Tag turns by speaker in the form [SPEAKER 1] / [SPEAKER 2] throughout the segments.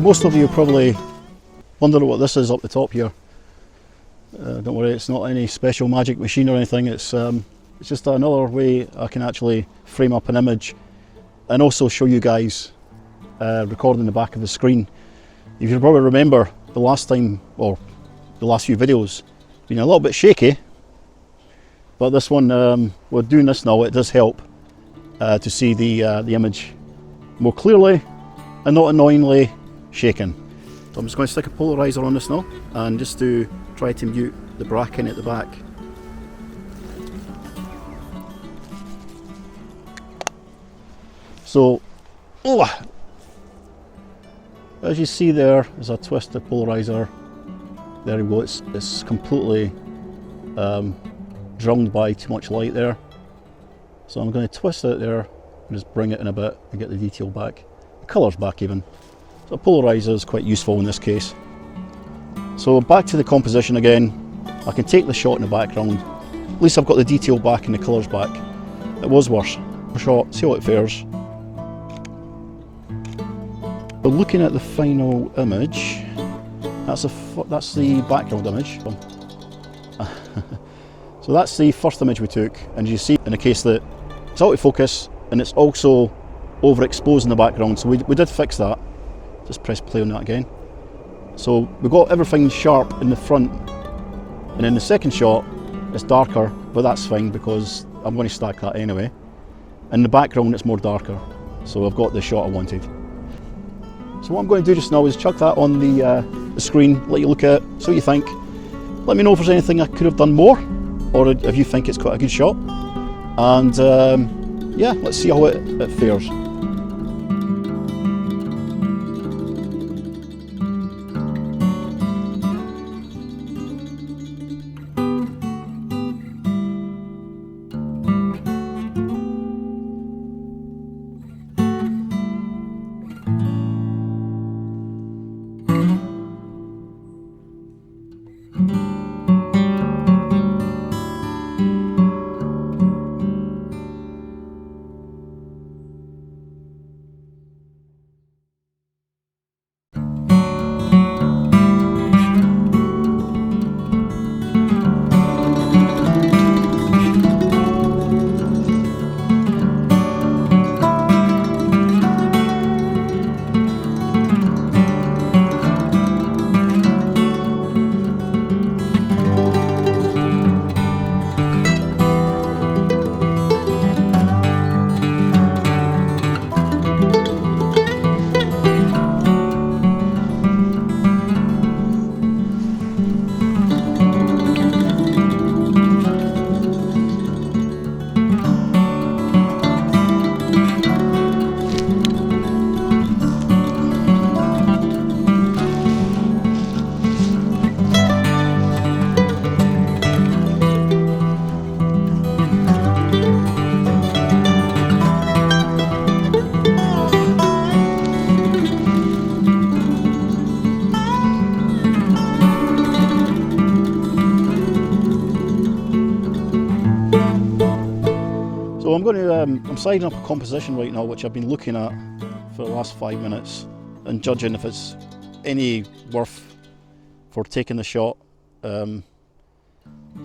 [SPEAKER 1] most of you probably wonder what this is up the top here. Don't worry, it's not any special magic machine or anything. It's just another way I can actually frame up an image and also show you guys recording the back of the screen. If you probably remember the last time, or the last few videos, been a little bit shaky, but this one, we're doing this now, it does help to see the image more clearly and not annoyingly shaken. So I'm just going to stick a polarizer on this now and just to try to mute the bracken at the back. So, as you see there, as I twist the polarizer, there we go, it's completely drowned by too much light there. So I'm going to twist it there and just bring it in a bit and get the detail back, the colours back even. So a polarizer is quite useful in this case. So back to the composition again, I can take the shot in the background, at least I've got the detail back and the colours back. It was worse. Shot, see how it fares. But looking at the final image, that's the background image. So that's the first image we took, and you see in the case that it's out of focus and it's also overexposed in the background, so we did fix that. Just press play on that again. So we got everything sharp in the front, and in the second shot it's darker, but that's fine because I'm going to stack that anyway. In the background it's more darker, so I've got the shot I wanted. So what I'm going to do just now is chuck that on the screen, let you look at it, see what you think. Let me know if there's anything I could have done more, or if you think it's quite a good shot. And yeah, let's see how it fares. So I'm sizing up a composition right now, which I've been looking at for the last 5 minutes and judging if it's any worth for taking the shot. So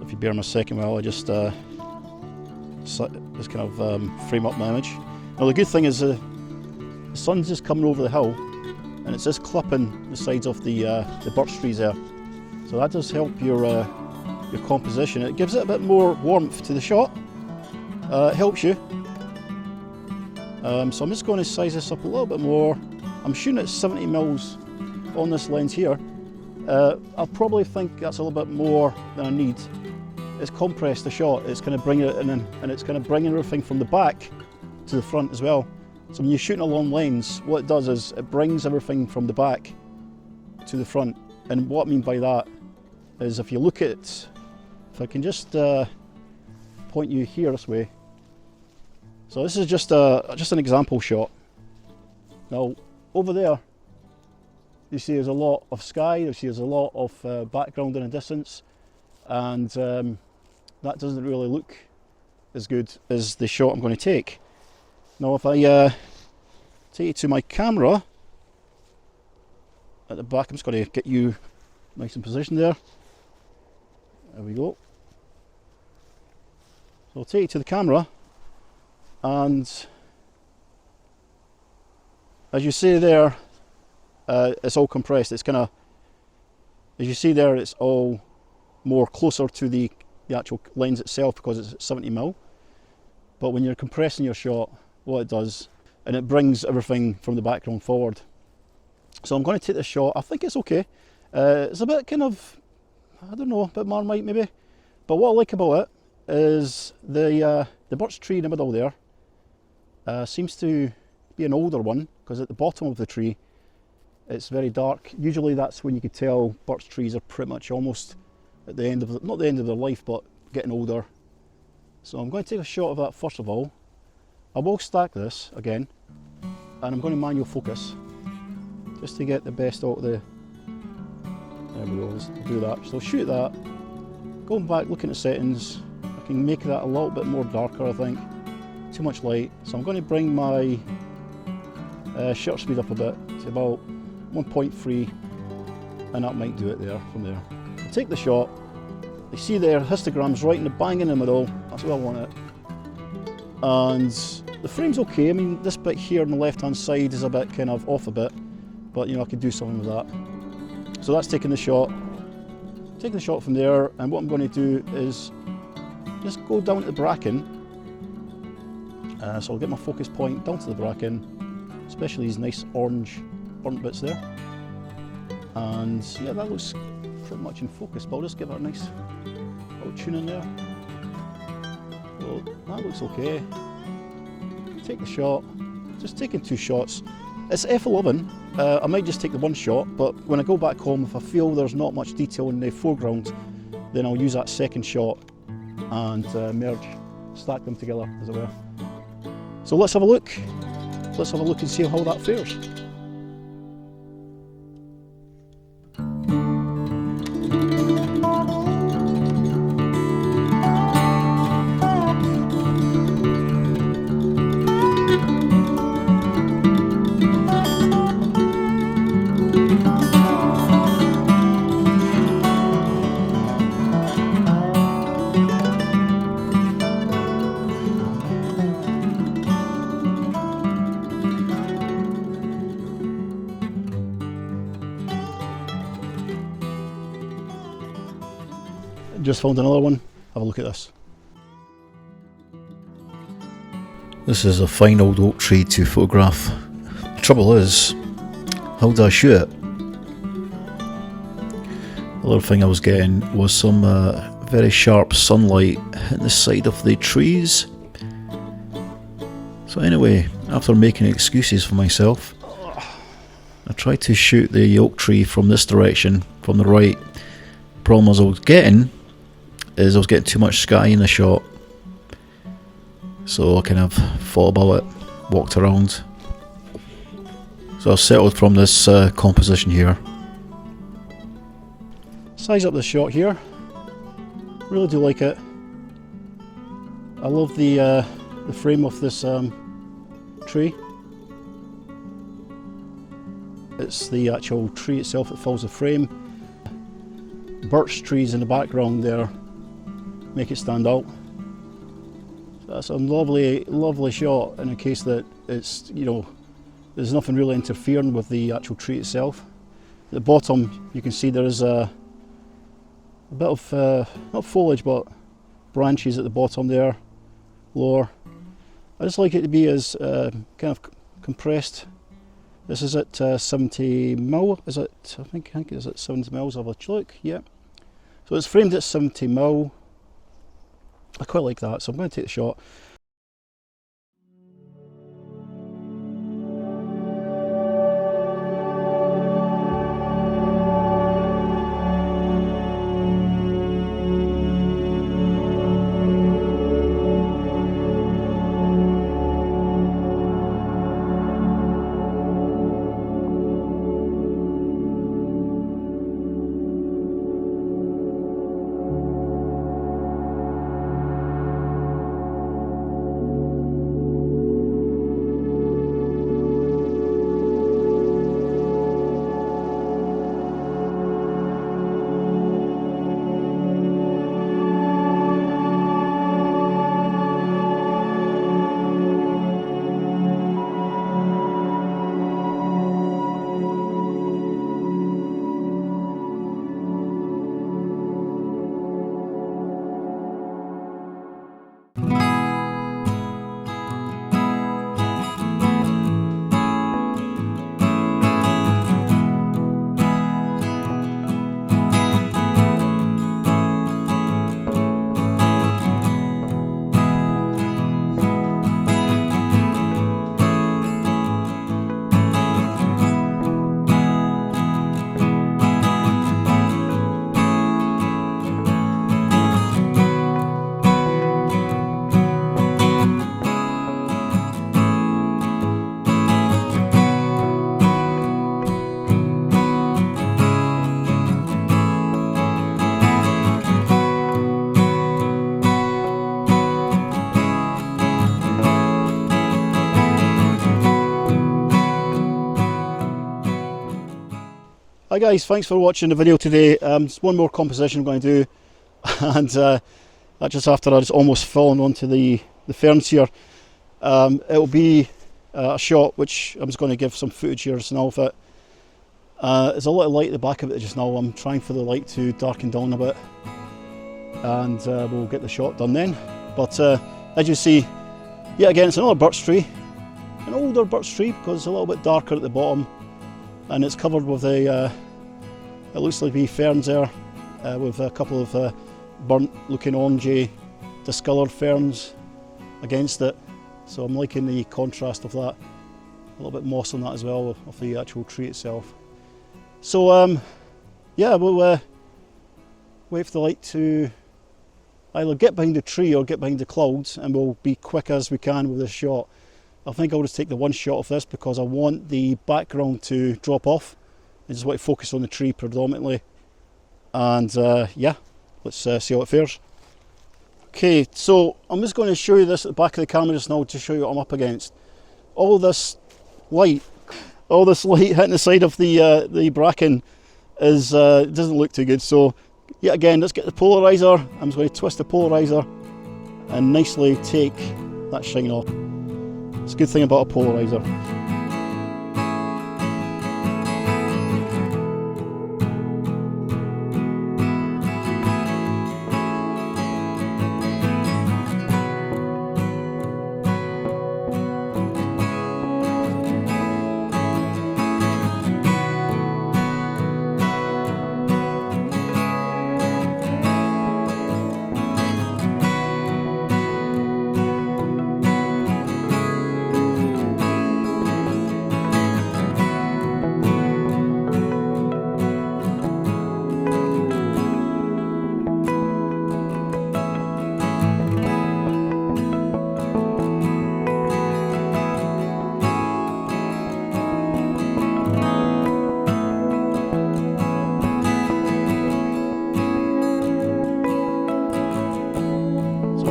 [SPEAKER 1] if you bear me a second while I just kind of frame up my image. Now the good thing is the sun's just coming over the hill and it's just clipping the sides of the birch trees there. So that does help your composition. It gives it a bit more warmth to the shot. It helps you. So I'm just going to size this up a little bit more. I'm shooting at 70 mils on this lens here. I probably think that's a little bit more than I need. It's compressed the shot. It's kind of bringing it in, and it's kind of bringing everything from the back to the front as well. So when you're shooting a long lens, what it does is it brings everything from the back to the front. And what I mean by that is if you look at, if I can just point you here this way. So this is just an example shot. Now over there you see there's a lot of sky, you see there's a lot of background in the distance, and that doesn't really look as good as the shot I'm going to take. Now if I take it to my camera, at the back. I'm just going to get you nice in position there. There we go. So I'll take you to the camera, and as you see there, it's all compressed. It's kind of, as you see there, it's all more closer to the actual lens itself because it's 70mm. But when you're compressing your shot, what it does, and it brings everything from the background forward. So I'm going to take this shot. I think it's okay. It's a bit kind of, I don't know, a bit Marmite maybe. But what I like about it is the birch tree in the middle there seems to be an older one, because at the bottom of the tree it's very dark. Usually that's when you could tell birch trees are pretty much almost at the end of, not the end of their life, but getting older. So I'm going to take a shot of that first of all. I will stack this again, and I'm going to manual focus just to get the best out of the, there we go, let's do that. So shoot that, going back looking at settings, I can make that a little bit more darker, I think. Too much light. So I'm going to bring my shutter speed up a bit to about 1.3, and that might do it there from there. I'll take the shot. You see there, histogram's right in the bang in the middle. That's where I want it. And the frame's okay. I mean, this bit here on the left-hand side is a bit kind of off a bit, but you know, I could do something with that. So that's taking the shot. Take the shot from there, and what I'm going to do is just go down to the bracken. So I'll get my focus point down to the bracken, especially these nice orange burnt bits there. And yeah, that looks pretty much in focus, but I'll just give it a nice little tune in there. So that looks okay. Take the shot, just taking 2 shots. It's f11, I might just take the 1 shot, but when I go back home, if I feel there's not much detail in the foreground, then I'll use that 2nd shot and stack them together, as it were. So let's have a look. Let's have a look and see how that fares. Just found another one. Have a look at this. This is a fine old oak tree to photograph. The trouble is, how do I shoot it? The other thing I was getting was some very sharp sunlight hitting the side of the trees. So anyway, after making excuses for myself, I tried to shoot the oak tree from this direction, from the right. Problem I was getting is I was getting too much sky in the shot, so I kind of thought about it, walked around. So I settled from this composition here. Size up the shot here. Really do like it. I love the frame of this tree. It's the actual tree itself that fills the frame. Birch trees in the background there make it stand out. So that's a lovely, lovely shot in a case that it's, you know, there's nothing really interfering with the actual tree itself. At the bottom you can see there is a bit of, not foliage, but branches at the bottom there, lower. I just like it to be as kind of compressed. This is at 70mm, is it? I think it's at 70mm, have a look, yeah. So it's framed at 70mm. I quite like that, so I'm going to take the shot. Hi guys, thanks for watching the video today. Just one more composition I'm going to do, and that just after I just almost fallen onto the ferns here. It'll be a shot which I'm just going to give some footage here just now of it. There's a lot of light at the back of it just now. I'm trying for the light to darken down a bit, and we'll get the shot done then. But as you see, yet again it's another birch tree, an older birch tree because it's a little bit darker at the bottom, and it's covered with it looks like ferns there, with a couple of burnt looking orangey discoloured ferns against it. So I'm liking the contrast of that, a little bit moss on that as well of the actual tree itself. So yeah, we'll wait for the light to either get behind the tree or get behind the clouds, and we'll be quick as we can with this shot. I think I'll just take the one shot of this because I want the background to drop off. I just want to focus on the tree predominantly, and yeah, let's see how it fares. Okay, so I'm just going to show you this at the back of the camera just now to show you what I'm up against. All this light hitting the side of the bracken is doesn't look too good. So yet again, let's get the polarizer. I'm just going to twist the polarizer and nicely take that shine off. It's a good thing about a polarizer.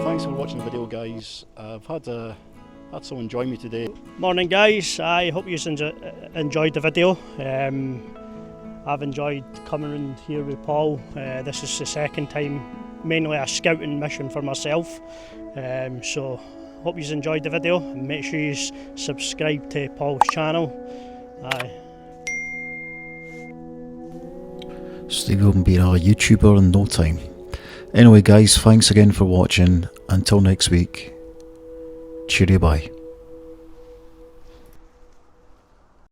[SPEAKER 1] Thanks for watching the video, guys. I've had someone join me today.
[SPEAKER 2] Morning guys, I hope you enjoyed the video. I've enjoyed coming in here with Paul. This is the second time, mainly a scouting mission for myself. So hope you enjoyed the video, and make sure you subscribe to Paul's channel.
[SPEAKER 3] Stevie will be a YouTuber in no time. Anyway guys, thanks again for watching. Until next week, cheerio, bye.